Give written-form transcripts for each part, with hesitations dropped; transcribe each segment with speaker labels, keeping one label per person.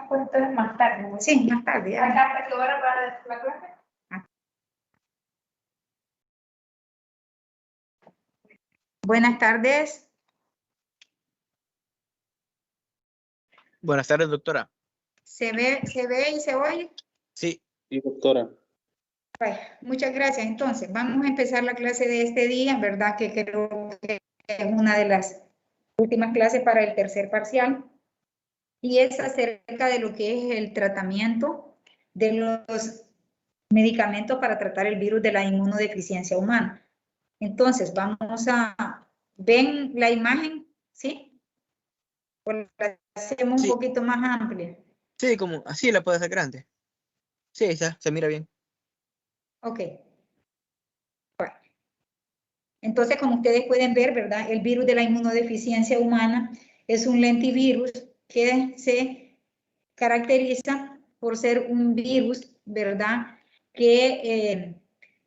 Speaker 1: pues entonces más tarde. ¿No?
Speaker 2: Sí, más tarde.
Speaker 1: ¿Acá hasta qué hora para la clase?
Speaker 2: Buenas tardes.
Speaker 3: Buenas tardes, doctora.
Speaker 2: ¿Se ve y se oye?
Speaker 3: Sí.
Speaker 4: Sí, doctora.
Speaker 2: Bueno, muchas gracias. Entonces, vamos a empezar la clase de este día, ¿verdad? Que creo que es una de las últimas clases para el tercer parcial. Y es acerca de lo que es el tratamiento de los medicamentos para tratar el virus de la inmunodeficiencia humana. Entonces, vamos a... ¿Ven la imagen? ¿Sí? ¿O la hacemos un poquito más amplia?
Speaker 3: Sí, como así la puedo hacer grande. Sí, está, se mira bien.
Speaker 2: Ok. Bueno. Entonces, como ustedes pueden ver, ¿verdad? El virus de la inmunodeficiencia humana es un lentivirus que se caracteriza por ser un virus, ¿verdad? Que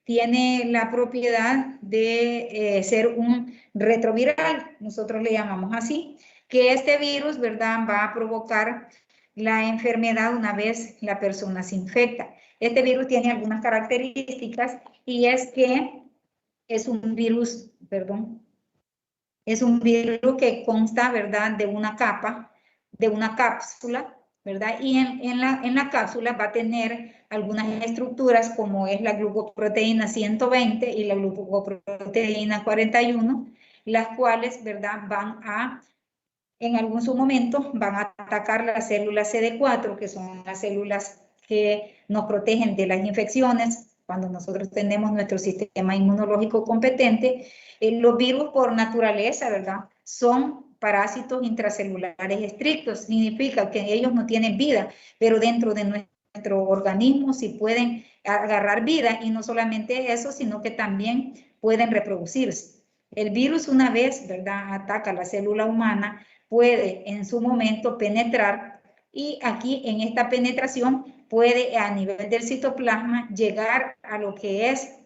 Speaker 2: tiene la propiedad de ser un retroviral, nosotros le llamamos así, que este virus, ¿verdad? Va a provocar la enfermedad una vez la persona se infecta. Este virus tiene algunas características y es que es un virus, perdón, es un virus que consta, ¿verdad?, de una capa, de una cápsula, ¿verdad? Y en la cápsula va a tener algunas estructuras como es la glucoproteína 120 y la glucoproteína 41, las cuales, ¿verdad?, van a, en algún su momento, van a atacar las células CD4, que son las células que nos protegen de las infecciones cuando nosotros tenemos nuestro sistema inmunológico competente. Los virus por naturaleza, ¿verdad?, son parásitos intracelulares estrictos. Significa que ellos no tienen vida, pero dentro de nuestro organismo sí pueden agarrar vida, y no solamente eso, sino que también pueden reproducirse. El virus, una vez, ¿verdad?, ataca la célula humana, puede en su momento penetrar, y aquí en esta penetración puede a nivel del citoplasma llegar a lo que es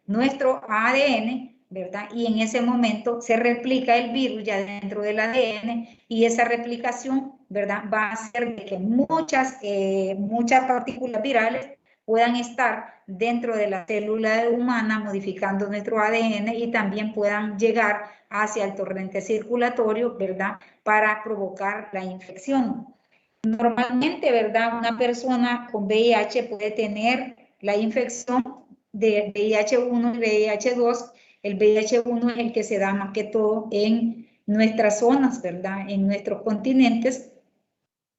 Speaker 2: nuestro ADN, ¿verdad? Y en ese momento se replica el virus ya dentro del ADN, y esa replicación, ¿verdad?, va a hacer que muchas partículas virales puedan estar dentro de la célula humana modificando nuestro ADN, y también puedan llegar hacia el torrente circulatorio, ¿verdad?, para provocar la infección. Normalmente, ¿verdad?, una persona con VIH puede tener la infección de VIH1 y VIH2. El VIH1 es el que se da más que todo en nuestras zonas, ¿verdad?, en nuestros continentes,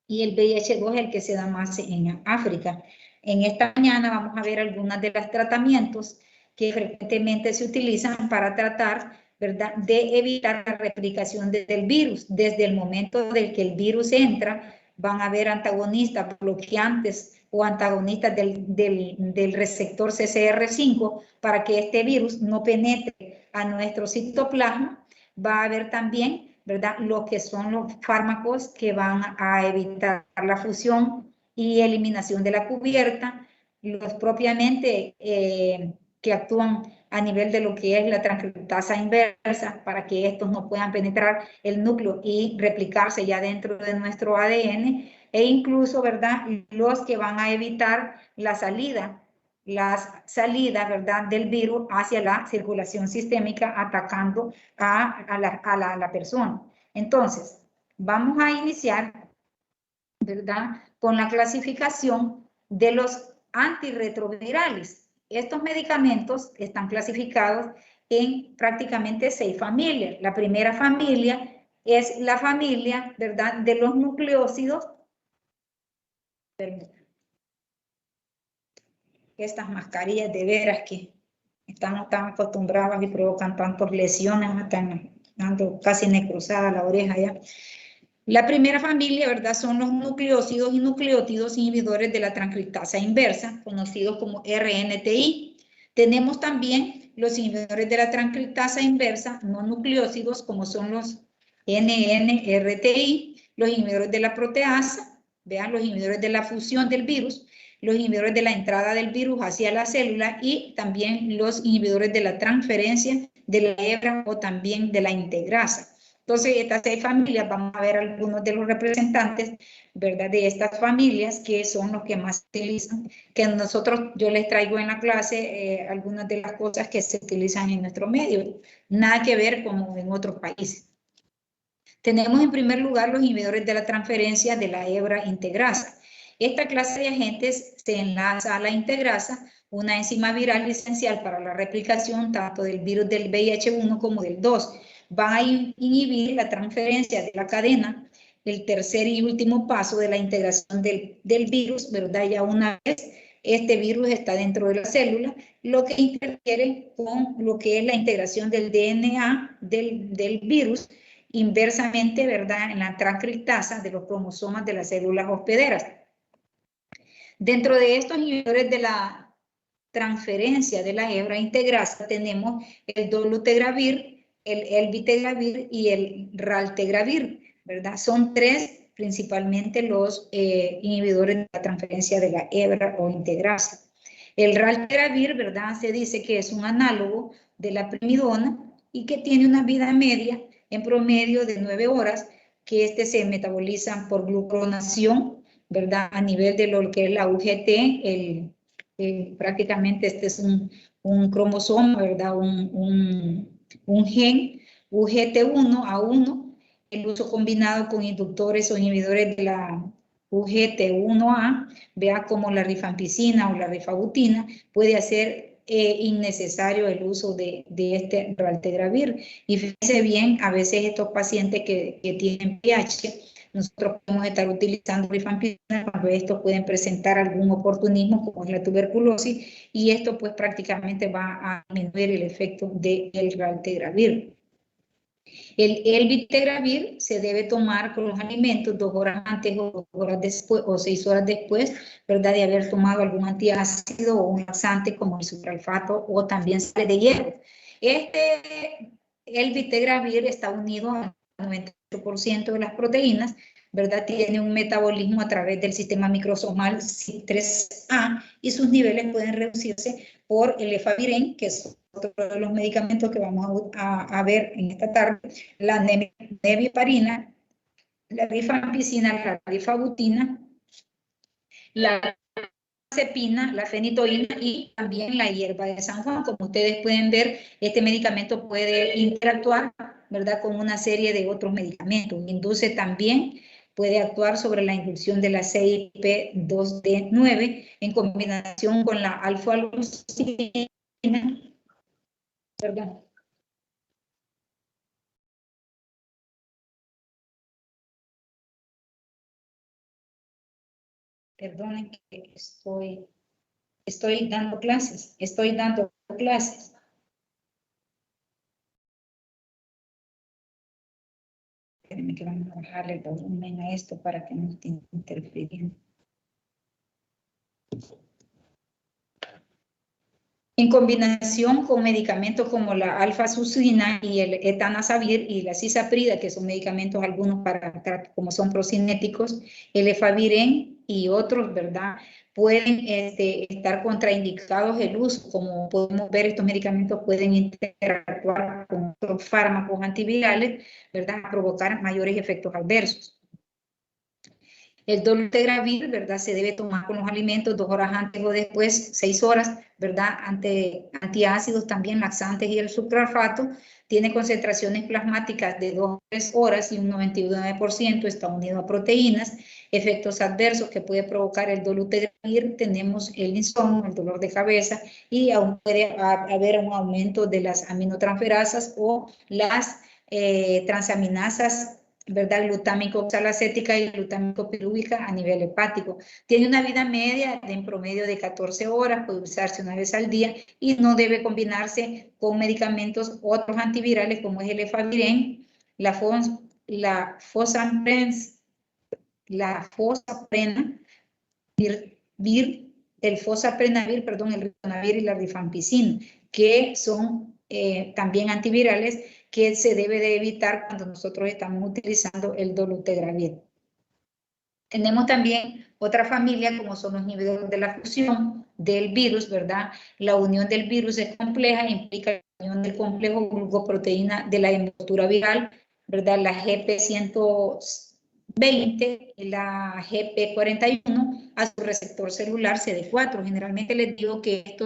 Speaker 2: y el VIH2 es el que se da más en África. En esta mañana vamos a ver algunos de los tratamientos que frecuentemente se utilizan para tratar, ¿verdad?, de evitar la replicación del virus. Desde el momento del que el virus entra, van a haber antagonistas, bloqueantes o antagonistas del receptor CCR5 para que este virus no penetre a nuestro citoplasma. Va a haber también, ¿verdad?, lo que son los fármacos que van a evitar la fusión y eliminación de la cubierta, los propiamente que actúan a nivel de lo que es la transcriptasa inversa, para que estos no puedan penetrar el núcleo y replicarse ya dentro de nuestro ADN, e incluso, ¿verdad?, los que van a evitar la salida, las salidas, ¿verdad?, del virus hacia la circulación sistémica, atacando a la persona. Entonces, vamos a iniciar, ¿verdad?, con la clasificación de los antirretrovirales. Estos medicamentos están clasificados en prácticamente 6 familias. La primera familia es la familia, ¿verdad?, de los nucleócidos. Estas mascarillas de veras que estamos tan acostumbradas y provocan tantas lesiones, están dando casi necrosada la oreja ya. La primera familia, ¿verdad?, son los nucleócidos y nucleótidos inhibidores de la transcriptasa inversa, conocidos como RNTI. Tenemos también los inhibidores de la transcriptasa inversa no nucleócidos, como son los NNRTI, los inhibidores de la proteasa, vean, los inhibidores de la fusión del virus, los inhibidores de la entrada del virus hacia la célula, y también los inhibidores de la transferencia de la hebra o también de la integrasa. Entonces, estas 6 familias, vamos a ver algunos de los representantes, ¿verdad? De estas familias que son los que más se utilizan, que nosotros, yo les traigo en la clase algunas de las cosas que se utilizan en nuestro medio, nada que ver como en otros países. Tenemos en primer lugar los inhibidores de la transferencia de la hebra integrasa. Esta clase de agentes se enlaza a la integrasa, una enzima viral esencial para la replicación tanto del virus del VIH1 como del 2. Va a inhibir la transferencia de la cadena, el tercer y último paso de la integración del virus, ¿verdad? Ya una vez este virus está dentro de la célula, lo que interfiere con lo que es la integración del DNA del virus, inversamente, ¿verdad?, en la transcriptasa de los cromosomas de las células hospederas. Dentro de estos inhibidores de la transferencia de la hebra integrasa tenemos el dolutegravir, el elvitegravir y el raltegravir, ¿verdad? Son 3 principalmente los inhibidores de la transferencia de la hebra o integrasa. El raltegravir, ¿verdad?, se dice que es un análogo de la primidona y que tiene una vida media en promedio de 9 horas, que se metaboliza por glucronación, ¿verdad? A nivel de lo que es la UGT, prácticamente este es un cromosoma, ¿verdad? Un gen, UGT1A1, el uso combinado con inductores o inhibidores de la UGT1A, vea como la rifampicina o la rifabutina, puede hacer innecesario el uso de este raltegravir. Y fíjense bien, a veces estos pacientes que tienen VIH, nosotros podemos estar utilizando rifampicina cuando estos pueden presentar algún oportunismo como es la tuberculosis, y esto pues prácticamente va a disminuir el efecto del raltegravir. El elvitegravir se debe tomar con los alimentos 2 horas antes o 2 horas después o 6 horas después, ¿verdad?, de haber tomado algún antiácido o un laxante como el sucralfato o también sal de hierro. Este elvitegravir está unido al 98% de las proteínas, ¿verdad? Tiene un metabolismo a través del sistema microsomal CYP3A y sus niveles pueden reducirse por el efavirenz, que es otro de los medicamentos que vamos a ver en esta tarde, la neviparina, la rifampicina, la rifabutina, la cepina, la fenitoína y también la hierba de San Juan. Como ustedes pueden ver, este medicamento puede interactuar, ¿verdad?, con una serie de otros medicamentos. Induce también, puede actuar sobre la inducción de la CYP2D9 en combinación con la alfa-leucina. Perdón. Perdonen que estoy dando clases. Espérenme que vamos a bajarle el volumen a esto para que no esté interfiriendo. En combinación con medicamentos como la alfa-sucina y el etanazavir y la cisaprida, que son medicamentos algunos para como son procinéticos, el efavirenz y otros, ¿verdad?, pueden estar contraindicados el uso. Como podemos ver, estos medicamentos pueden interactuar con otros fármacos antivirales, ¿verdad?, a provocar mayores efectos adversos. El dolutegravir, ¿verdad?, se debe tomar con los alimentos 2 horas antes o después, 6 horas, ¿verdad? Antiácidos también, laxantes y el sucralfato. Tiene concentraciones plasmáticas de 2 a 3 horas y un 99% está unido a proteínas. Efectos adversos que puede provocar el dolutegravir, tenemos el insomnio, el dolor de cabeza y aún puede haber un aumento de las aminotransferasas o las transaminasas, ¿verdad?, glutámico-oxalacética y glutámico-pirúvica a nivel hepático. Tiene una vida media en promedio de 14 horas, puede usarse una vez al día y no debe combinarse con medicamentos otros antivirales como es el efavirenz, la fosaprenavir, perdón, el ritonavir y la rifampicina, que son también antivirales que se debe de evitar cuando nosotros estamos utilizando el dolutegravir. Tenemos también otra familia como son los inhibidores de la fusión del virus, ¿verdad? La unión del virus es compleja, implica la unión del complejo glucoproteína de la envoltura viral ¿verdad? La GP120 y la GP41 a su receptor celular CD4. Generalmente les digo que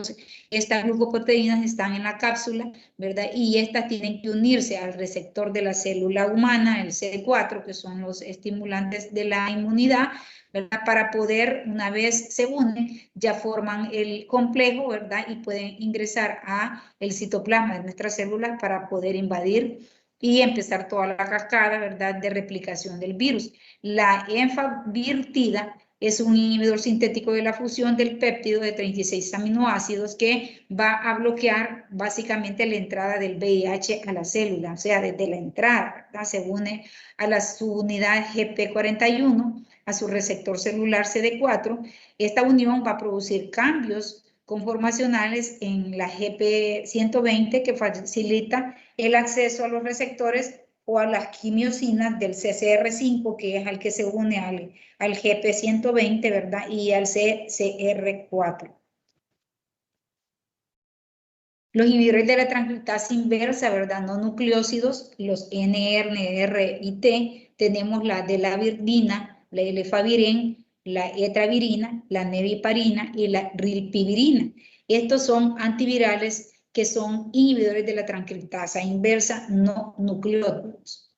Speaker 2: estas glucoproteínas están en la cápsula, ¿verdad? Y estas tienen que unirse al receptor de la célula humana, el CD4, que son los estimulantes de la inmunidad, ¿verdad? Para poder, una vez se unen, ya forman el complejo, ¿verdad? Y pueden ingresar a el citoplasma de nuestras células para poder invadir y empezar toda la cascada, ¿verdad?, de replicación del virus. La enfavirentina es un inhibidor sintético de la fusión del péptido de 36 aminoácidos que va a bloquear básicamente la entrada del VIH a la célula, o sea, desde la entrada, ¿verdad? Se une a la subunidad GP41, a su receptor celular CD4. Esta unión va a producir cambios conformacionales en la GP120 que facilita el acceso a los receptores o a las quimiosinas del CCR5, que es al que se une al GP120, ¿verdad? Y al CCR4. Los inhibidores de la transcriptasa inversa, ¿verdad? No nucleócidos, los NR, NR y T, tenemos la delavirdina, la elefaviren, la etravirina, la neviparina y la rilpivirina. Estos son antivirales que son inhibidores de la transcriptasa inversa no nucleótidos.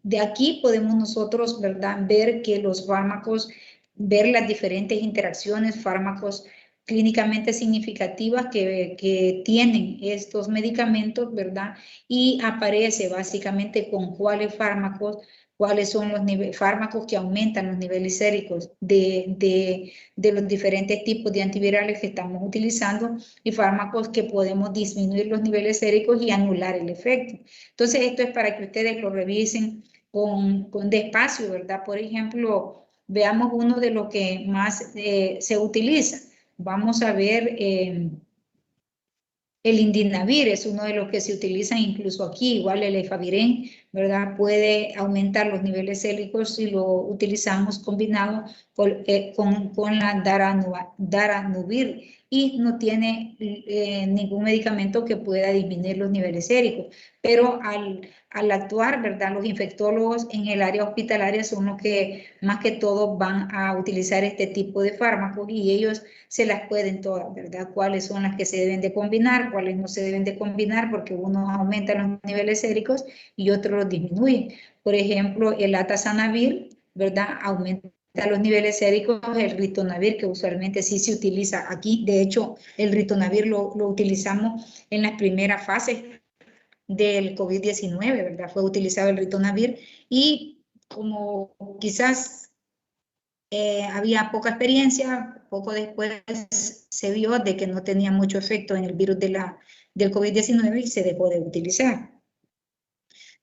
Speaker 2: De aquí podemos nosotros, ¿verdad?, ver que los fármacos, ver las diferentes interacciones, fármacos clínicamente significativas que tienen estos medicamentos, ¿verdad? Y aparece básicamente con cuáles fármacos, cuáles son los fármacos que aumentan los niveles séricos de los diferentes tipos de antivirales que estamos utilizando y fármacos que podemos disminuir los niveles séricos y anular el efecto. Entonces, esto es para que ustedes lo revisen con despacio, ¿verdad? Por ejemplo, veamos uno de los que más se utiliza. Vamos a ver el indinavir, es uno de los que se utilizan incluso aquí, igual el efaviren, ¿verdad? Puede aumentar los niveles séricos si lo utilizamos combinado con la daranubir y no tiene ningún medicamento que pueda disminuir los niveles séricos. Pero al actuar, ¿verdad? Los infectólogos en el área hospitalaria son los que más que todo van a utilizar este tipo de fármacos y ellos se las pueden todas, ¿verdad? Cuáles son las que se deben de combinar, cuáles no se deben de combinar, porque unos aumentan los niveles séricos y otros los disminuyen. Por ejemplo, el atazanavir, ¿verdad? Aumenta los niveles séricos, el ritonavir, que usualmente sí se utiliza aquí. De hecho, el ritonavir lo utilizamos en las primeras fases del COVID-19, ¿verdad? Fue utilizado el ritonavir y como quizás había poca experiencia, poco después se vio de que no tenía mucho efecto en el virus del COVID-19 y se dejó de utilizar.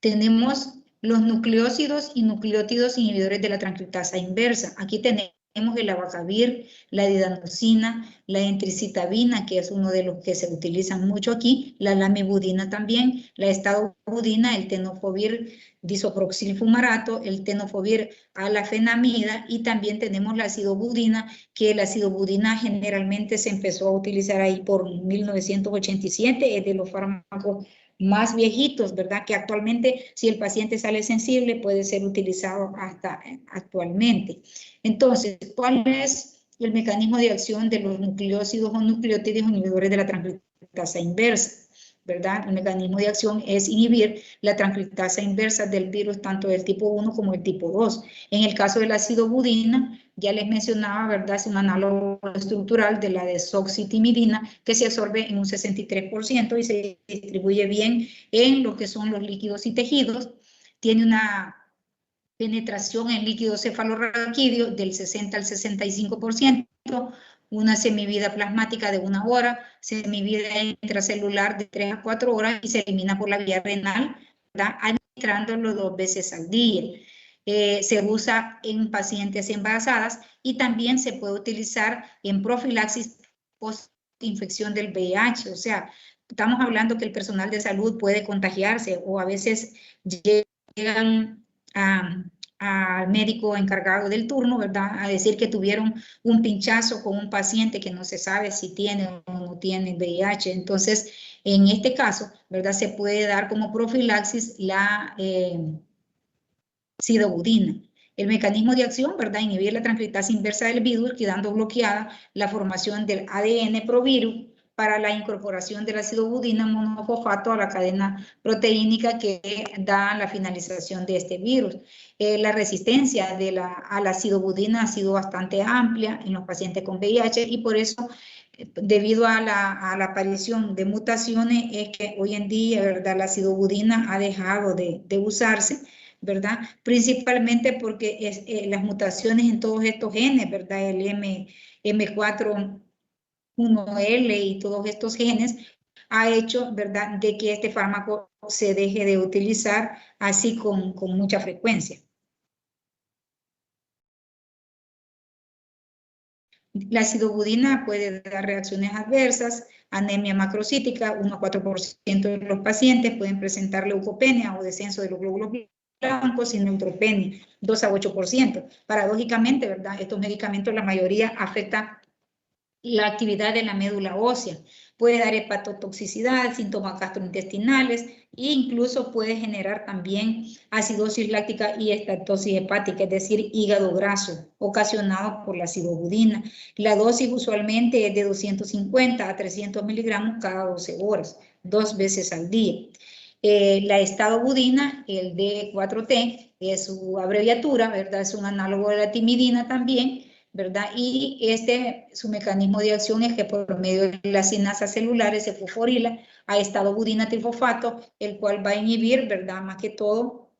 Speaker 2: Tenemos los nucleócidos y nucleótidos inhibidores de la transcriptasa inversa. Aquí tenemos el abacavir, la didanosina, la entricitabina, que es uno de los que se utilizan mucho aquí, la lamivudina también, la estadobudina, el tenofovir disoproxilfumarato, el tenofovir alafenamida y también tenemos la acidobudina, que la acidobudina generalmente se empezó a utilizar ahí por 1987, es de los fármacos más viejitos, ¿verdad? Que actualmente, si el paciente sale sensible, puede ser utilizado hasta actualmente. Entonces, ¿cuál es el mecanismo de acción de los nucleócidos o nucleótidos inhibidores de la transcriptasa inversa? ¿Verdad? El mecanismo de acción es inhibir la transcriptasa inversa del virus, tanto del tipo 1 como el tipo 2. En el caso de la acidobudina, ya les mencionaba, ¿verdad? Es un análogo estructural de la desoxitimidina que se absorbe en un 63% y se distribuye bien en lo que son los líquidos y tejidos. Tiene una penetración en líquido cefalorraquídeo del 60 al 65%, una semivida plasmática de 1 hora, semivida intracelular de 3 a 4 horas y se elimina por la vía renal, ¿verdad? Administrándolo 2 veces al día. Se usa en pacientes embarazadas y también se puede utilizar en profilaxis post-infección del VIH, o sea, estamos hablando que el personal de salud puede contagiarse o a veces llegan al médico encargado del turno, ¿verdad? A decir que tuvieron un pinchazo con un paciente que no se sabe si tiene o no tiene VIH. Entonces, en este caso, ¿verdad? Se puede dar como profilaxis sidobudina. El mecanismo de acción, ¿verdad? Inhibir la transcriptasa inversa del virus, quedando bloqueada la formación del ADN provirus para la incorporación de la sidobudina monofosfato a la cadena proteínica que da la finalización de este virus. La resistencia a la sidobudina ha sido bastante amplia en los pacientes con VIH y por eso, debido a la aparición de mutaciones, es que hoy en día, ¿verdad? La sidobudina ha dejado de usarse, ¿verdad? Principalmente porque las mutaciones en todos estos genes, ¿verdad? El M4 1L y todos estos genes ha hecho, ¿verdad?, de que este fármaco se deje de utilizar así con mucha frecuencia. La sidobudina puede dar reacciones adversas, anemia macrocítica, 1 a 4% de los pacientes pueden presentar leucopenia o descenso de los glóbulos blancos y neutropenia, 2 a 8%. Paradójicamente, ¿verdad?, estos medicamentos, la mayoría afectan la actividad de la médula ósea, puede dar hepatotoxicidad, síntomas gastrointestinales e incluso puede generar también acidosis láctica y estatosis hepática, es decir, hígado graso, ocasionado por la sidobudina. La dosis usualmente es de 250 a 300 miligramos cada 12 horas, 2 veces al día. La estadobudina, el D4T, es su abreviatura, ¿verdad? Es un análogo de la timidina también, ¿verdad? Y su mecanismo de acción es que por medio de las sinasas celulares se fosforila a estadobudina trifosfato, el cual va a inhibir, ¿verdad?, más que todo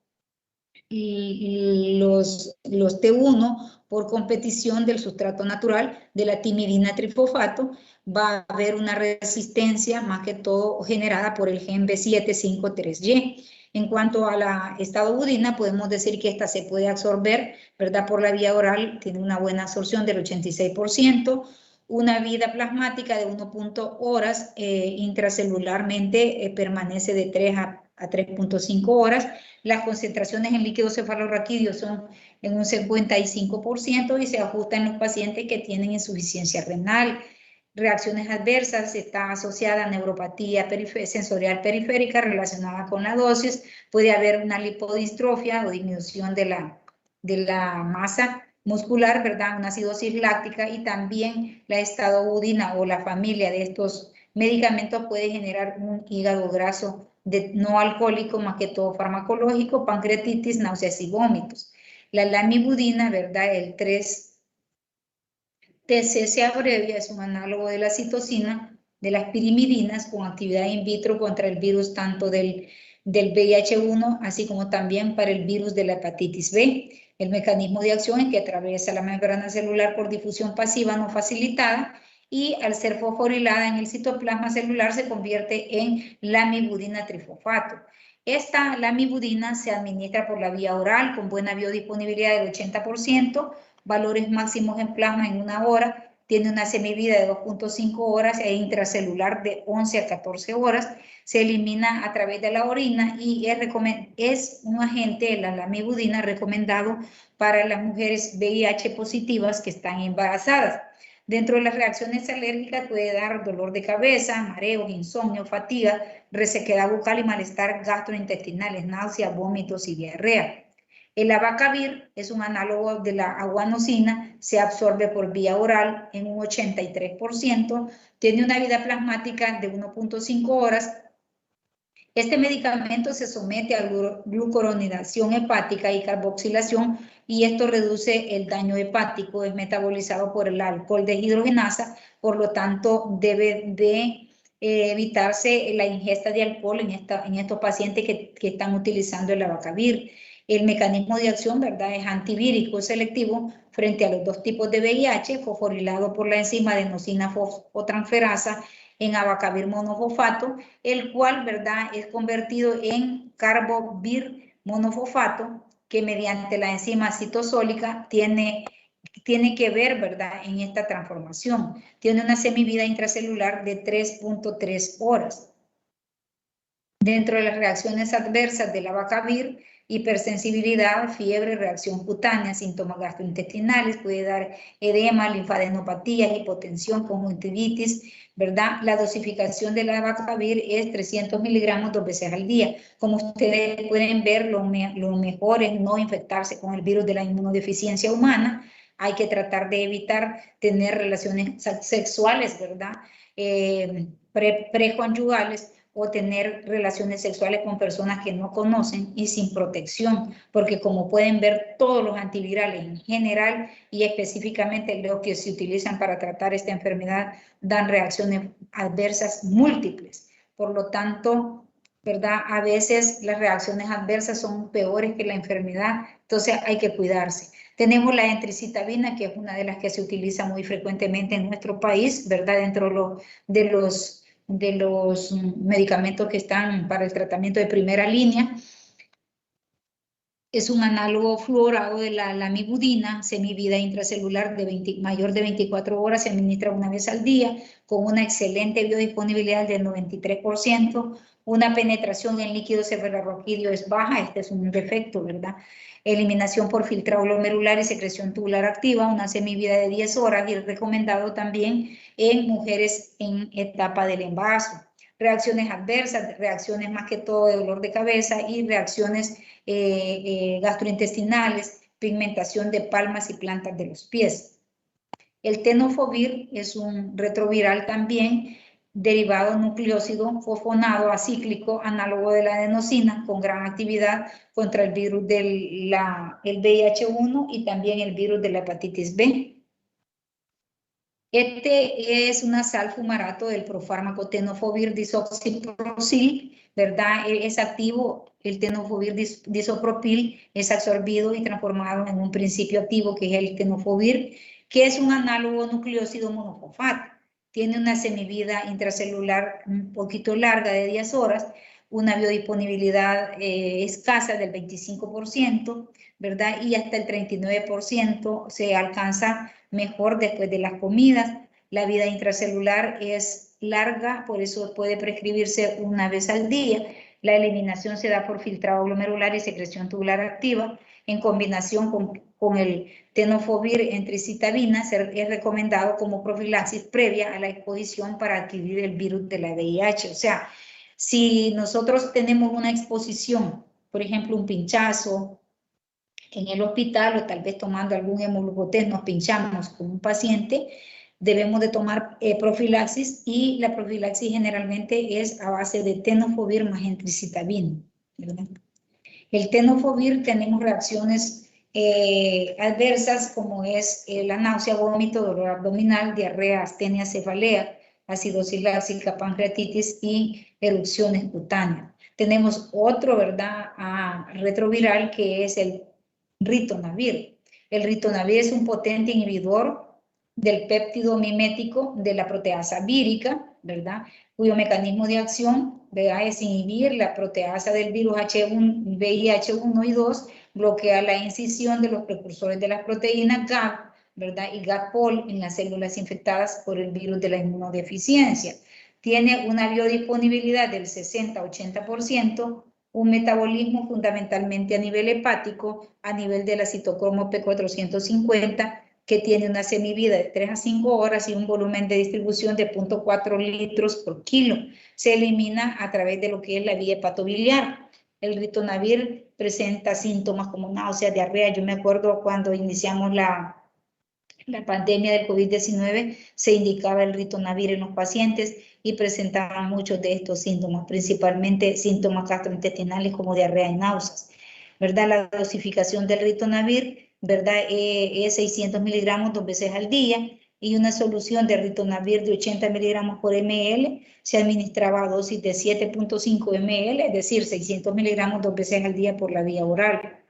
Speaker 2: los T1 por competición del sustrato natural de la timidina trifosfato. Va a haber una resistencia más que todo generada por el gen B753Y. En cuanto a la estadobudina, podemos decir que esta se puede absorber, ¿verdad?, por la vía oral, tiene una buena absorción del 86%, una vida plasmática de 1.0 horas, intracelularmente permanece de 3 a 3.5 horas. Las concentraciones en líquido cefalorraquídeo son en un 55% y se ajusta en los pacientes que tienen insuficiencia renal. Reacciones adversas, está asociada a neuropatía sensorial periférica relacionada con la dosis. Puede haber una lipodistrofia o disminución de la masa muscular, ¿verdad? Una acidosis láctica, y también la estadobudina o la familia de estos medicamentos puede generar un hígado graso no alcohólico, más que todo farmacológico, pancreatitis, náuseas y vómitos. La lamivudina, ¿verdad? El 3-TC se abrevia, es un análogo de la citosina, de las pirimidinas, con actividad in vitro contra el virus tanto del VIH-1, así como también para el virus de la hepatitis B. El mecanismo de acción es que atraviesa la membrana celular por difusión pasiva no facilitada, y al ser fosforilada en el citoplasma celular se convierte en lamivudina trifosfato. Esta lamivudina se administra por la vía oral con buena biodisponibilidad del 80%, valores máximos en plasma en 1 hora, tiene una semivida de 2.5 horas e intracelular de 11 a 14 horas, se elimina a través de la orina y es un agente, la lamivudina, recomendado para las mujeres VIH positivas que están embarazadas. Dentro de las reacciones alérgicas puede dar dolor de cabeza, mareos, insomnio, fatiga, resequedad bucal y malestar gastrointestinales, náuseas, vómitos y diarrea. El abacavir es un análogo de la aguanosina, se absorbe por vía oral en un 83%, tiene una vida plasmática de 1.5 horas. Este medicamento se somete a glucuronidación hepática y carboxilación, y esto reduce el daño hepático, es metabolizado por el alcohol deshidrogenasa, por lo tanto debe de evitarse la ingesta de alcohol en estos pacientes que están utilizando el abacavir. El mecanismo de acción, ¿verdad?, es antivírico selectivo frente a los 2 tipos de VIH, fosforilado por la enzima adenosina fosfotransferasa en abacavir monofosfato, el cual, ¿verdad?, es convertido en carbovir monofosfato, que mediante la enzima citosólica tiene que ver, ¿verdad?, en esta transformación. Tiene una semivida intracelular de 3.3 horas. Dentro de las reacciones adversas del abacavir hipersensibilidad, fiebre, reacción cutánea, síntomas gastrointestinales, puede dar edema, linfadenopatía, hipotensión, conjuntivitis, ¿verdad? La dosificación de la Abacavir es 300 miligramos 2 veces al día. Como ustedes pueden ver, lo mejor es no infectarse con el virus de la inmunodeficiencia humana. Hay que tratar de evitar tener relaciones sexuales, ¿verdad? Preconyugales o tener relaciones sexuales con personas que no conocen y sin protección, porque como pueden ver, todos los antivirales en general y específicamente los que se utilizan para tratar esta enfermedad dan reacciones adversas múltiples. Por lo tanto, ¿verdad? A veces las reacciones adversas son peores que la enfermedad, entonces hay que cuidarse. Tenemos la entricitabina, que es una de las que se utiliza muy frecuentemente en nuestro país, ¿verdad? Dentro de los medicamentos que están para el tratamiento de primera línea. Es un análogo fluorado de la lamivudina, semivida intracelular mayor de 24 horas, se administra una vez al día, con una excelente biodisponibilidad del 93%, una penetración en líquido cefalorraquídeo es baja, este es un defecto, ¿verdad? Eliminación por filtrado glomerular y secreción tubular activa, una semivida de 10 horas y es recomendado también en mujeres en etapa del embarazo. Reacciones adversas, reacciones más que todo de dolor de cabeza y reacciones gastrointestinales, pigmentación de palmas y plantas de los pies. El tenofovir es un retroviral también, derivado nucleósido fosfonado acíclico, análogo de la adenosina, con gran actividad contra el virus del el VIH-1 y también el virus de la hepatitis B. Este es una sal fumarato del profármaco tenofovir disoxiprosil, ¿verdad? Es activo, el tenofovir disopropil es absorbido y transformado en un principio activo que es el tenofovir, que es un análogo nucleósido monofosfato. Tiene una semivida intracelular un poquito larga de 10 horas, una biodisponibilidad escasa del 25%, ¿verdad? Y hasta el 39% se alcanza mejor después de las comidas. La vida intracelular es larga, por eso puede prescribirse una vez al día. La eliminación se da por filtrado glomerular y secreción tubular activa. En combinación con el tenofovir entricitabina, es recomendado como profilaxis previa a la exposición para adquirir el virus de la VIH. O sea, si nosotros tenemos una exposición, por ejemplo, un pinchazo en el hospital o tal vez tomando algún hemoglucotest, nos pinchamos con un paciente, debemos de tomar profilaxis y la profilaxis generalmente es a base de tenofovir más entricitabina, ¿verdad? El tenofovir tenemos reacciones adversas como es la náusea, vómito, dolor abdominal, diarrea, astenia, cefalea, acidosis láctica, pancreatitis y erupciones cutáneas. Tenemos otro, ¿verdad?, retroviral que es el ritonavir. El ritonavir es un potente inhibidor del péptido mimético de la proteasa vírica, ¿verdad?, cuyo mecanismo de acción, ¿verdad?, es inhibir la proteasa del virus VIH-1 y 2, bloquea la incisión de los precursores de las proteínas GAP, ¿verdad?, y GAP-POL en las células infectadas por el virus de la inmunodeficiencia. Tiene una biodisponibilidad del 60-80%, un metabolismo fundamentalmente a nivel hepático, a nivel de la citocromo P450, que tiene una semivida de 3 a 5 horas y un volumen de distribución de 0.4 litros por kilo. Se elimina a través de lo que es la vía hepatobiliar. El ritonavir presenta síntomas como náusea, diarrea. Yo me acuerdo cuando iniciamos la pandemia del COVID-19, se indicaba el ritonavir en los pacientes y presentaban muchos de estos síntomas, principalmente síntomas gastrointestinales como diarrea y náuseas, ¿verdad? La dosificación del ritonavir, ¿verdad?, es 600 miligramos 2 veces al día, y una solución de ritonavir de 80 miligramos por ml se administraba a dosis de 7.5 ml, es decir, 600 miligramos 2 veces al día por la vía oral.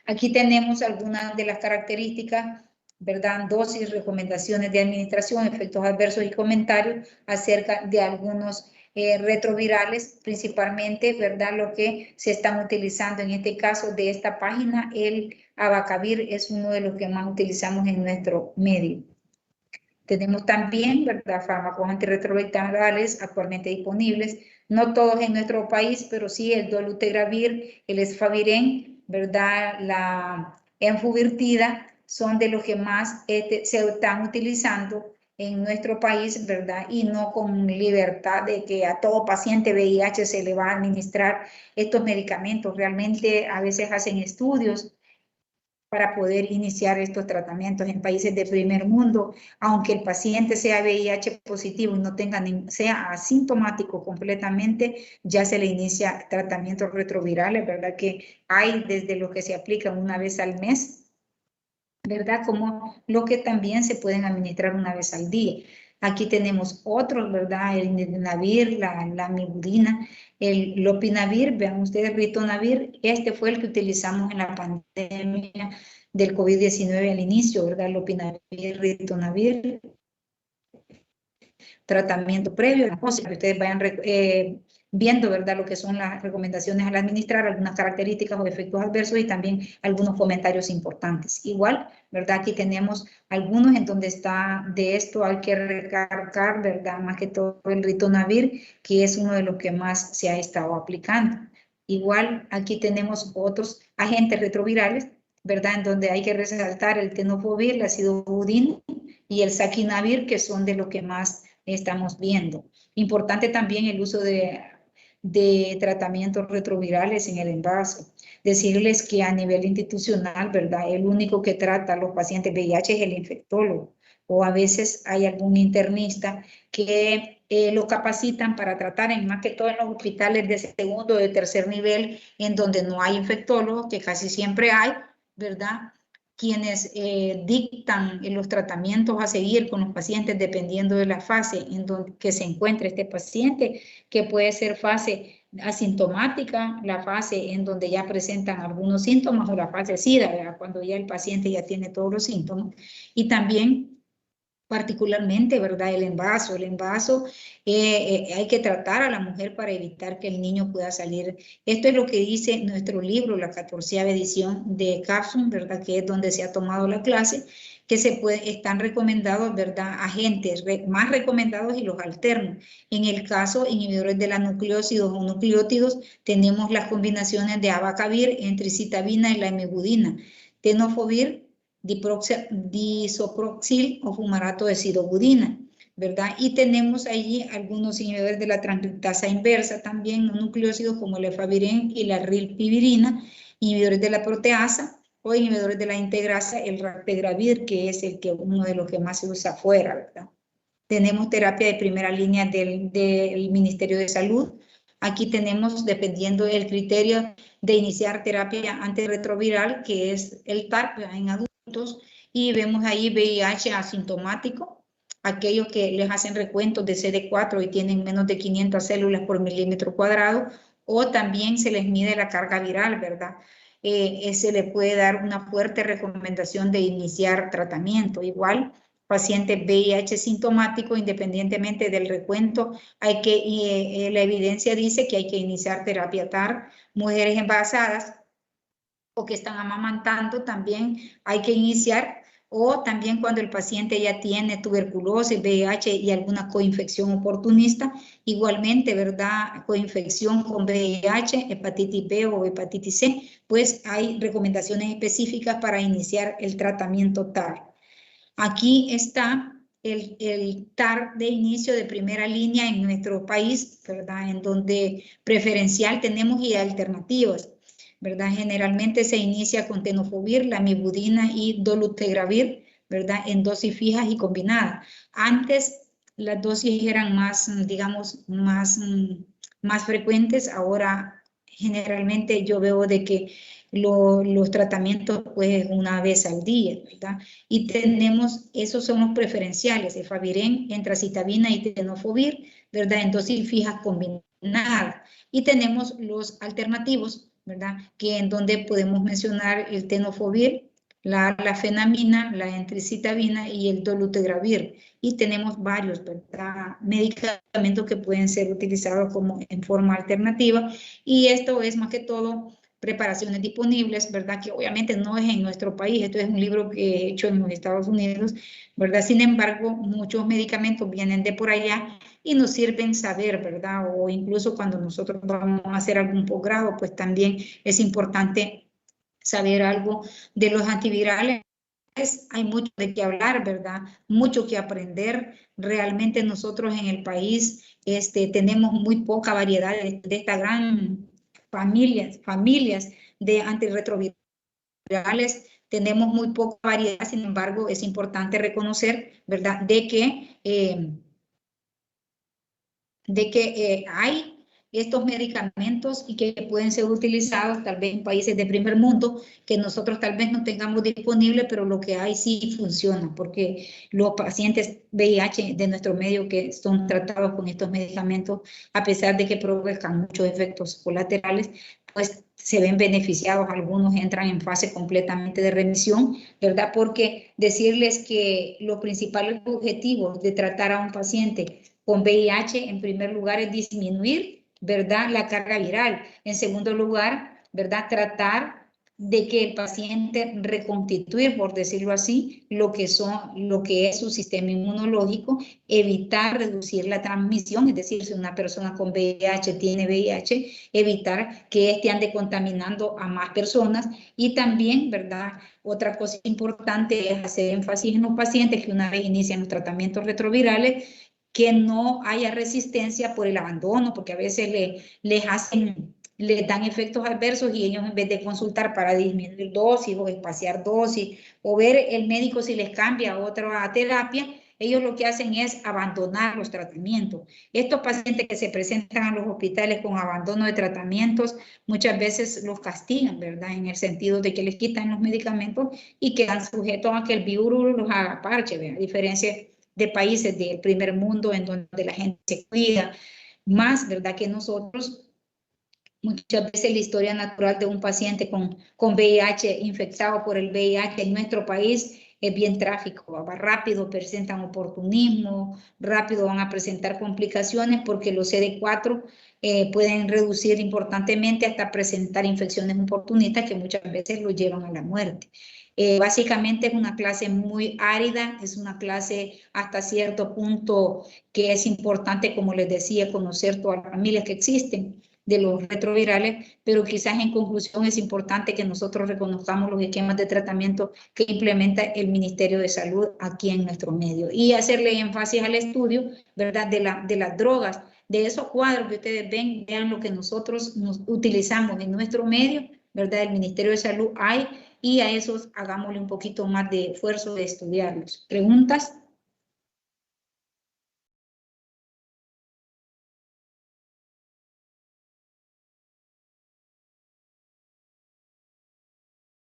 Speaker 2: Aquí tenemos algunas de las características, ¿verdad?, dosis, recomendaciones de administración, efectos adversos y comentarios acerca de algunos retrovirales, principalmente, ¿verdad?, lo que se están utilizando en este caso de esta página. El abacavir es uno de los que más utilizamos en nuestro medio. Tenemos también, ¿verdad?, fármacos antirretrovirales actualmente disponibles, no todos en nuestro país, pero sí el dolutegravir, el esfaviren, ¿verdad? La enfuvirtida son de los que más se están utilizando en nuestro país, ¿verdad? Y no con libertad de que a todo paciente VIH se le va a administrar estos medicamentos. Realmente a veces hacen estudios para poder iniciar estos tratamientos en países de primer mundo, aunque el paciente sea VIH positivo y no tenga sea asintomático completamente, ya se le inicia tratamientos retrovirales, ¿verdad? Que hay desde los que se aplican una vez al mes, ¿verdad? Como lo que también se pueden administrar una vez al día. Aquí tenemos otros, ¿verdad? El Nidinavir, la Mibudina, el Lopinavir, vean ustedes, Ritonavir, este fue el que utilizamos en la pandemia del COVID-19 al inicio, ¿verdad? Lopinavir, Ritonavir, tratamiento previo, las cosas que ustedes vayan viendo, ¿verdad? Lo que son las recomendaciones al administrar, algunas características o efectos adversos y también algunos comentarios importantes. Igual, ¿verdad? Aquí tenemos algunos en donde está de esto, hay que recargar, ¿verdad? Más que todo el Ritonavir, que es uno de los que más se ha estado aplicando. Igual, aquí tenemos otros agentes retrovirales, ¿verdad? En donde hay que resaltar el tenofovir, la acidobudina y el saquinavir, que son de los que más estamos viendo. Importante también el uso de tratamientos retrovirales en el envase. Decirles que a nivel institucional, ¿verdad? El único que trata a los pacientes VIH es el infectólogo. O a veces hay algún internista que lo capacitan para tratar, en más que todo en los hospitales de segundo o de tercer nivel, en donde no hay infectólogos, que casi siempre hay, ¿verdad? Quienes dictan los tratamientos a seguir con los pacientes dependiendo de la fase en donde que se encuentre este paciente, que puede ser fase asintomática, la fase en donde ya presentan algunos síntomas o la fase SIDA, ¿verdad? Cuando ya el paciente ya tiene todos los síntomas. Y también particularmente, ¿verdad? El envaso hay que tratar a la mujer para evitar que el niño pueda salir. Esto es lo que dice nuestro libro, la 14ª edición de Capsum, ¿verdad? Que es donde se ha tomado la clase, que están recomendados, ¿verdad? Agentes más recomendados y los alternos. En el caso, inhibidores de la nucleósidos o nucleótidos, tenemos las combinaciones de abacavir, entricitabina y la imibudina. Tenofovir, disoproxil o fumarato de sidobudina, ¿verdad? Y tenemos allí algunos inhibidores de la transcriptasa inversa, también no nucleócidos como el efavirenz y la rilpivirina, inhibidores de la proteasa o inhibidores de la integrasa, el rapegravir, que es uno de los que más se usa afuera, ¿verdad? Tenemos terapia de primera línea del Ministerio de Salud. Aquí tenemos, dependiendo del criterio de iniciar terapia antirretroviral, que es el TARP en adultos, y vemos ahí VIH asintomático, aquellos que les hacen recuentos de CD4 y tienen menos de 500 células por milímetro cuadrado, o también se les mide la carga viral, ¿verdad? Se le puede dar una fuerte recomendación de iniciar tratamiento. Igual, paciente VIH sintomático, independientemente del recuento, la evidencia dice que hay que iniciar terapia TAR. Mujeres embarazadas o que están amamantando también hay que iniciar, o también cuando el paciente ya tiene tuberculosis, VIH y alguna coinfección oportunista, igualmente, ¿verdad? Coinfección con VIH, hepatitis B o hepatitis C, pues hay recomendaciones específicas para iniciar el tratamiento TAR. Aquí está el TAR de inicio de primera línea en nuestro país, ¿verdad? En donde preferencial tenemos y alternativas, ¿verdad? Generalmente se inicia con tenofovir, lamivudina y dolutegravir, ¿verdad? En dosis fijas y combinadas. Antes las dosis eran más, digamos, más frecuentes. Ahora generalmente yo veo de que los tratamientos pues una vez al día, ¿verdad? Y tenemos, esos son los preferenciales, efavirenz, entracitabina y tenofovir, ¿verdad? En dosis fijas combinadas. Y tenemos los alternativos, ¿verdad? Que en donde podemos mencionar el tenofovir, la fenamina, la entricitabina y el dolutegravir. Y tenemos varios, ¿verdad? Medicamentos que pueden ser utilizados como en forma alternativa. Y esto es más que todo preparaciones disponibles, ¿verdad? Que obviamente no es en nuestro país, esto es un libro que he hecho en los Estados Unidos, ¿verdad? Sin embargo, muchos medicamentos vienen de por allá y nos sirven saber, ¿verdad? O incluso cuando nosotros vamos a hacer algún posgrado, pues también es importante saber algo de los antivirales. Hay mucho de qué hablar, ¿verdad? Mucho que aprender. Realmente nosotros en el país tenemos muy poca variedad de esta gran familias de antirretrovirales. Tenemos muy poca variedad, sin embargo, es importante reconocer, ¿verdad?, de que hay estos medicamentos y que pueden ser utilizados tal vez en países de primer mundo, que nosotros tal vez no tengamos disponible, pero lo que hay sí funciona, porque los pacientes VIH de nuestro medio que son tratados con estos medicamentos, a pesar de que provocan muchos efectos colaterales, pues se ven beneficiados, algunos entran en fase completamente de remisión, ¿verdad? Porque decirles que los principales objetivos de tratar a un paciente con VIH, en primer lugar, es disminuir, ¿verdad?, la carga viral. En segundo lugar, ¿verdad?, tratar de que el paciente reconstituir, por decirlo así, lo que es su sistema inmunológico, evitar reducir la transmisión, es decir, si una persona con VIH tiene VIH, evitar que éste ande contaminando a más personas. Y también, ¿verdad?, otra cosa importante es hacer énfasis en los pacientes que una vez inician los tratamientos retrovirales, que no haya resistencia por el abandono, porque a veces les dan efectos adversos y ellos, en vez de consultar para disminuir dosis o espaciar dosis o ver el médico si les cambia a otra terapia, ellos lo que hacen es abandonar los tratamientos. Estos pacientes que se presentan a los hospitales con abandono de tratamientos, muchas veces los castigan, ¿verdad?, en el sentido de que les quitan los medicamentos y quedan sujetos a que el virus los haga parche, ¿verdad? A diferencia de países del primer mundo en donde la gente se cuida más, ¿verdad?, que nosotros. Muchas veces la historia natural de un paciente con VIH, infectado por el VIH en nuestro país, es bien trágico, va rápido, presentan oportunismo, rápido van a presentar complicaciones porque los CD4 pueden reducir importantemente hasta presentar infecciones oportunistas que muchas veces lo llevan a la muerte. Básicamente es una clase muy árida, es una clase hasta cierto punto que es importante, como les decía, conocer todas las familias que existen de los retrovirales, pero quizás en conclusión es importante que nosotros reconozcamos los esquemas de tratamiento que implementa el Ministerio de Salud aquí en nuestro medio y hacerle énfasis al estudio, ¿verdad?, de las drogas, de esos cuadros que ustedes ven, vean lo que nosotros utilizamos en nuestro medio, ¿verdad?, el Ministerio de Salud hay, y a esos hagámosle un poquito más de esfuerzo de estudiarlos. ¿Preguntas?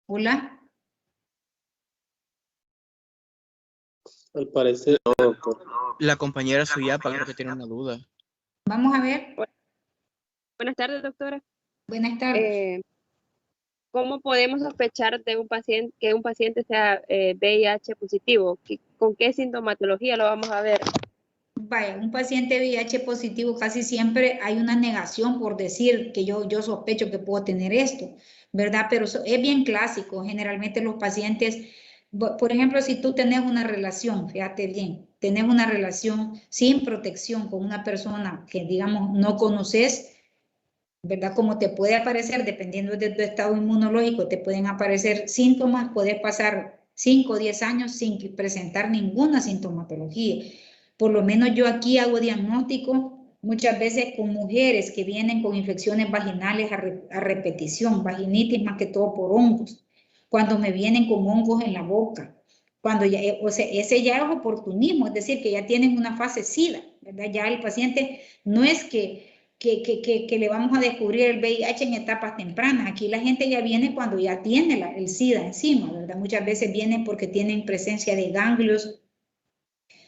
Speaker 2: Hola.
Speaker 4: Al parecer no, doctor.
Speaker 3: La compañera Suyapa creo que tiene una duda.
Speaker 2: Vamos a ver.
Speaker 5: Buenas tardes, doctora.
Speaker 2: Buenas tardes.
Speaker 5: ¿Cómo podemos sospechar de un paciente que un paciente sea VIH positivo? ¿Con qué sintomatología lo vamos a ver?
Speaker 2: Vaya, un paciente VIH positivo casi siempre hay una negación por decir que yo sospecho que puedo tener esto, ¿verdad? Pero es bien clásico. Generalmente los pacientes, por ejemplo, si tú tenés una relación, fíjate bien, tenés una relación sin protección con una persona que, digamos, no conoces, ¿verdad? Como te puede aparecer, dependiendo de tu estado inmunológico, te pueden aparecer síntomas, puedes pasar 5 o 10 años sin presentar ninguna sintomatología. Por lo menos yo aquí hago diagnóstico muchas veces con mujeres que vienen con infecciones vaginales a repetición, vaginitis más que todo por hongos, cuando me vienen con hongos en la boca, cuando ya, o sea, ese ya es oportunismo, es decir, que ya tienen una fase SIDA, ¿verdad? Ya el paciente no es que le vamos a descubrir el VIH en etapas tempranas. Aquí la gente ya viene cuando ya tiene el SIDA encima, ¿verdad? Muchas veces vienen porque tienen presencia de ganglios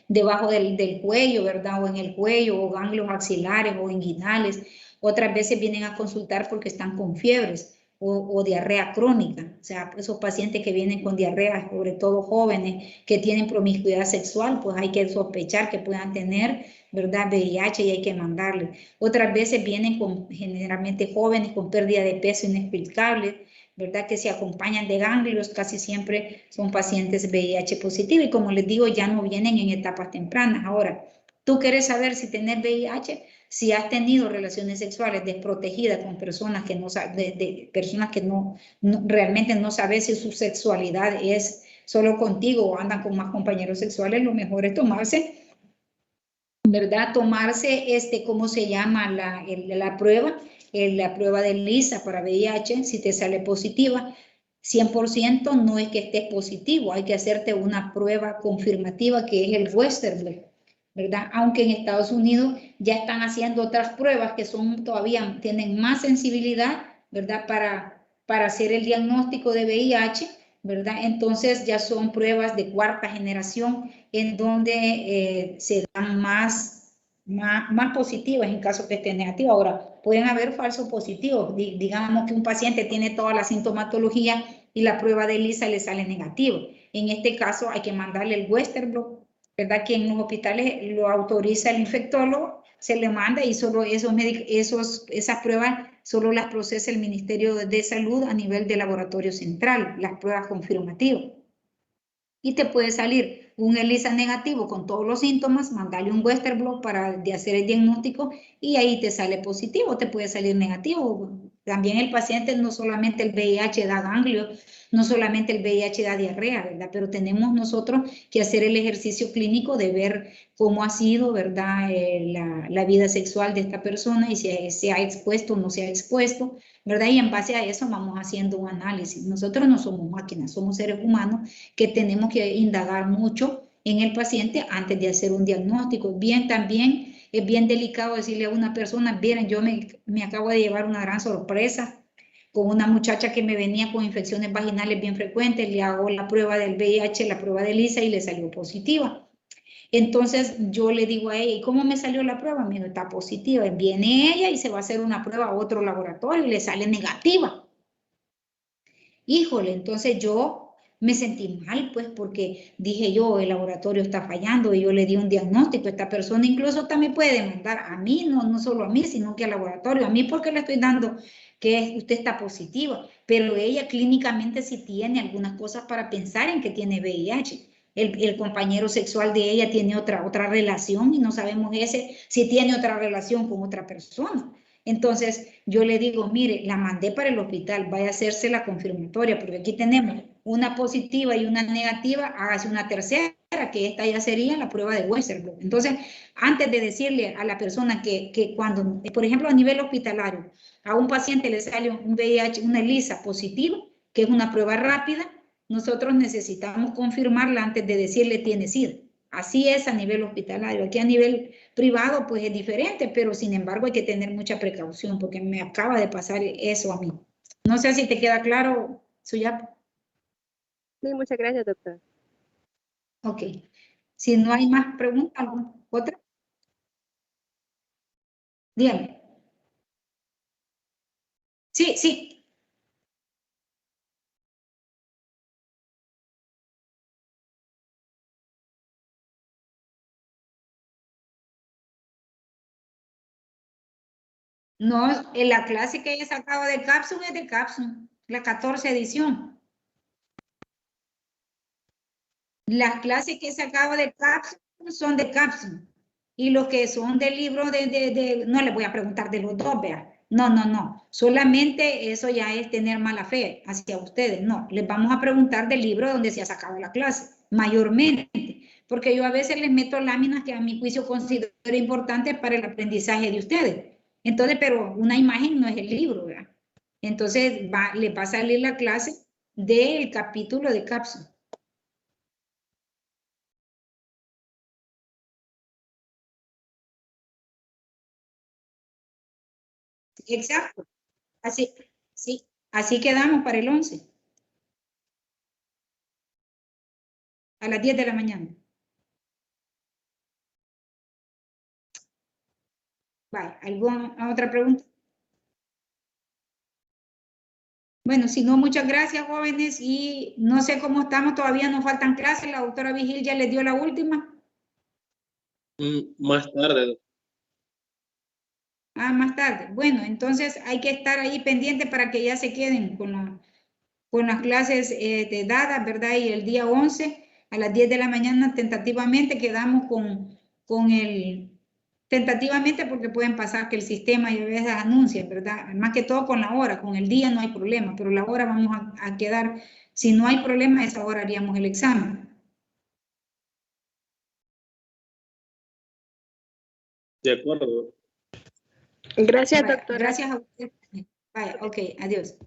Speaker 2: debajo del cuello, ¿verdad? O en el cuello, o ganglios axilares o inguinales. Otras veces vienen a consultar porque están con fiebres o diarrea crónica. O sea, esos pacientes que vienen con diarrea, sobre todo jóvenes que tienen promiscuidad sexual, pues hay que sospechar que puedan tener, ¿verdad?, VIH y hay que mandarle. Otras veces vienen generalmente jóvenes con pérdida de peso inexplicable, ¿verdad?, que se acompañan de ganglios, casi siempre son pacientes VIH positivos y como les digo, ya no vienen en etapas tempranas. Ahora, Tú quieres saber si tenés VIH, si has tenido relaciones sexuales desprotegidas con personas que no personas que realmente no sabes si su sexualidad es solo contigo o andan con más compañeros sexuales, lo mejor es tomarse, ¿verdad? Tomarse, ¿cómo se llama? La prueba de ELISA para VIH, si te sale positiva. 100% no es que estés positivo, hay que hacerte una prueba confirmativa que es el Western blot, ¿verdad? Aunque en Estados Unidos ya están haciendo otras pruebas que son todavía, tienen más sensibilidad, ¿verdad? Para hacer el diagnóstico de VIH, ¿verdad? Entonces ya son pruebas de cuarta generación en donde se dan más positivas en caso que esté negativo. Ahora, pueden haber falsos positivos. Digamos que un paciente tiene toda la sintomatología y la prueba de ELISA le sale negativo. En este caso hay que mandarle el Western blot, ¿verdad? Que en los hospitales lo autoriza el infectólogo, se le manda y solo esas pruebas solo las procesa el Ministerio de Salud a nivel de laboratorio central, las pruebas confirmativas. Y te puede salir un ELISA negativo con todos los síntomas, mandarle un Western blot para hacer el diagnóstico y ahí te sale positivo, te puede salir negativo. También el paciente, no solamente el VIH da ganglio, no solamente el VIH da diarrea, ¿verdad? Pero tenemos nosotros que hacer el ejercicio clínico de ver cómo ha sido, ¿verdad? La vida sexual de esta persona y si se ha expuesto o no se ha expuesto, ¿verdad? Y en base a eso vamos haciendo un análisis. Nosotros no somos máquinas, somos seres humanos que tenemos que indagar mucho en el paciente antes de hacer un diagnóstico. Bien, también es bien delicado decirle a una persona, miren, yo me acabo de llevar una gran sorpresa con una muchacha que me venía con infecciones vaginales bien frecuentes, le hago la prueba del VIH, la prueba de ELISA y le salió positiva. Entonces yo le digo a ella, ¿y cómo me salió la prueba? Me dijo, está positiva. Viene ella y se va a hacer una prueba a otro laboratorio y le sale negativa. Híjole, entonces yo me sentí mal, pues, porque dije yo, el laboratorio está fallando y yo le di un diagnóstico. Esta persona incluso también puede demandar a mí, no solo a mí, sino que al laboratorio. A mí porque le estoy dando que usted está positiva, pero ella clínicamente sí tiene algunas cosas para pensar en que tiene VIH. El compañero sexual de ella tiene otra relación y no sabemos si tiene otra relación con otra persona. Entonces yo le digo, mire, la mandé para el hospital, vaya a hacerse la confirmatoria, porque aquí tenemos una positiva y una negativa, hágase una tercera, que esta ya sería la prueba de Western blot. Entonces, antes de decirle a la persona que cuando, por ejemplo, a nivel hospitalario, a un paciente le sale un VIH, una ELISA positiva, que es una prueba rápida, nosotros necesitamos confirmarla antes de decirle tiene SIDA. Así es a nivel hospitalario. Aquí a nivel privado pues es diferente, pero sin embargo hay que tener mucha precaución porque me acaba de pasar eso a mí. No sé si te queda claro, Suyap.
Speaker 5: Sí, muchas gracias, doctor.
Speaker 2: Ok. Si no hay más preguntas, ¿alguna otra? Dígame. Sí, sí. No, en la clase que he sacado de Capsule es de Capsule, la 14 edición. Las clases que he sacado de Capsule son de Capsule. Y los que son del libro no les voy a preguntar de los dos, vea. No. Solamente eso ya es tener mala fe hacia ustedes. No, les vamos a preguntar del libro donde se ha sacado la clase, mayormente. Porque yo a veces les meto láminas que a mi juicio considero importantes para el aprendizaje de ustedes. Entonces, pero una imagen no es el libro, ¿verdad? Entonces, les va a salir la clase del capítulo de Capsule. Exacto. Así, sí, así quedamos para el 11. A las 10 de la mañana. Vale, ¿alguna otra pregunta? Bueno, si no, muchas gracias, jóvenes, y no sé cómo estamos, todavía nos faltan clases, la doctora Vigil ya les dio la última.
Speaker 4: Más tarde.
Speaker 2: Ah, más tarde. Bueno, entonces hay que estar ahí pendiente para que ya se queden con las clases de dadas, ¿verdad? Y el día 11 a las 10 de la mañana tentativamente quedamos con el, tentativamente porque pueden pasar que el sistema y a veces anuncia, ¿verdad? Más que todo con la hora, con el día no hay problema, pero la hora vamos a quedar, si no hay problema, a esa hora haríamos el examen.
Speaker 4: De acuerdo.
Speaker 5: Gracias,
Speaker 2: Vaya,
Speaker 5: doctora.
Speaker 2: gracias a usted. Vaya, ok, adiós.